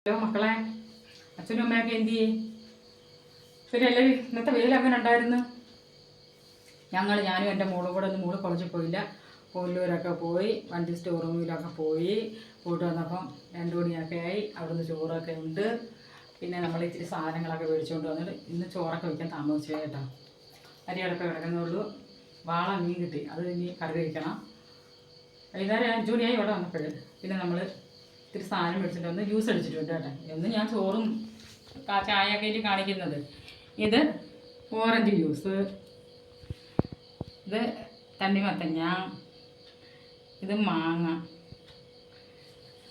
Hello മക്കളെ, അച്ഛനും അമ്മയൊക്കെ എന്ത് ചെയ്യേ? ശരി എല്ലാവരും ഇന്നത്തെ വെയിൽ അങ്ങനെ ഉണ്ടായിരുന്നു. ഞാനും എൻ്റെ മോളും കൂടെ ഒന്ന് മോള് കോളേജിൽ പോയില്ല. കൊല്ലൂരൊക്കെ പോയി, വണ്ടി സ്റ്റോർ റൂമിലൊക്കെ പോയി. പോയിട്ട് വന്നപ്പം 2 മണിയൊക്കെ ആയി. അവിടുന്ന് ചോറൊക്കെ ഉണ്ട്. പിന്നെ നമ്മൾ ഇച്ചിരി സാധനങ്ങളൊക്കെ മേടിച്ചുകൊണ്ട് വന്നിട്ട് ഇന്ന് ചോറൊക്കെ വയ്ക്കാൻ താമസിച്ചു കേട്ടോ. അരിയടക്കം കിടക്കുന്നുള്ളൂ. വാള മീൻ കിട്ടി, അത് ഇനി കറി കഴിക്കണം. വൈകുന്നേരം 5 മണിയായി ഇവിടെ വന്നപ്പോൾ. പിന്നെ നമ്മൾ ഇത്തിരി സാധനം മേടിച്ചിട്ട് വന്ന് ജ്യൂസ് അടിച്ചിട്ടുണ്ട് കേട്ടോ. എന്ന് ഞാൻ ചോറും ചായയൊക്കെ ആയിട്ട് കാണിക്കുന്നത്. ഇത് ഓറഞ്ച് ജ്യൂസ്, ഇത് തണ്ണിമത്തങ്ങ, ഇത് മാങ്ങ,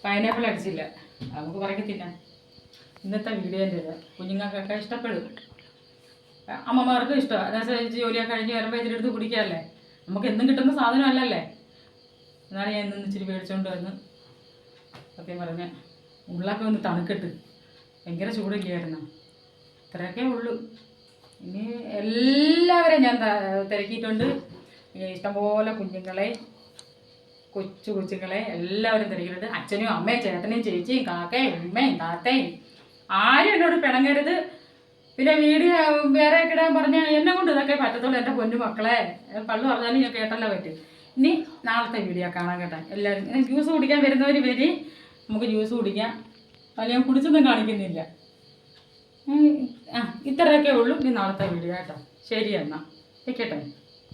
പൈനാപ്പിൾ അടിച്ചില്ല, നമുക്ക് പറക്കി തിന്നാം. ഇന്നത്തെ വീഡിയോൻ്റെ ഇത് കുഞ്ഞുങ്ങൾക്കൊക്കെ ഇഷ്ടപ്പെടും, അമ്മമാർക്കും ഇഷ്ടമാണ്. അതനുസരിച്ച് ജോലിയൊക്കെ കഴിഞ്ഞ് വരുമ്പോൾ ഇതിലെടുത്ത് കുടിക്കാമല്ലേ. നമുക്ക് എന്നും കിട്ടുന്ന സാധനം അല്ലല്ലേ. എന്നാലും ഞാൻ ഇന്ന് ഇച്ചിരി മേടിച്ചുകൊണ്ട് വന്ന് സത്യം പറഞ്ഞ ഉള്ളൊക്കെ ഒന്ന് തണുക്കട്ട്. ഭയങ്കര ചൂടില്ലായിരുന്നു. ഇത്രയൊക്കെ ഉള്ളൂ. ഇനി എല്ലാവരെയും ഞാൻ തിരക്കിയിട്ടുണ്ട്. ഇഷ്ടംപോലെ കുഞ്ഞുങ്ങളെ, കൊച്ചുങ്ങളെ എല്ലാവരും തിരക്കിയിട്ടുണ്ട്. അച്ഛനും അമ്മയും ചേട്ടനും ചേച്ചിയും കാക്കയും ഉമ്മയും താത്തയും ആരും എന്നോട് പിണങ്ങരുത്. പിന്നെ വീഡിയോ വേറെ ഇടാൻ പറഞ്ഞാൽ എന്നെ കൊണ്ട് ഇതൊക്കെ പറ്റത്തുള്ളൂ. എൻ്റെ പൊന്നു മക്കളെ, പള്ളു പറഞ്ഞാലും ഞാൻ കേട്ടല്ലോ പറ്റും. ഇനി നാളത്തെ വീഡിയോ കാണാൻ കേട്ടോ. എല്ലാവരും ജ്യൂസ് കുടിക്കാൻ വരുന്നവർ വരി, നമുക്ക് ജ്യൂസ് കുടിക്കാം. അത് ഞാൻ കുടിച്ചൊന്നും കാണിക്കുന്നില്ല. ഇത്രയൊക്കെ ഉള്ളൂ. ഇനി നാളത്തെ വീഡിയോ കേട്ടോ. ശരി എന്നാൽ വെക്കട്ടെ.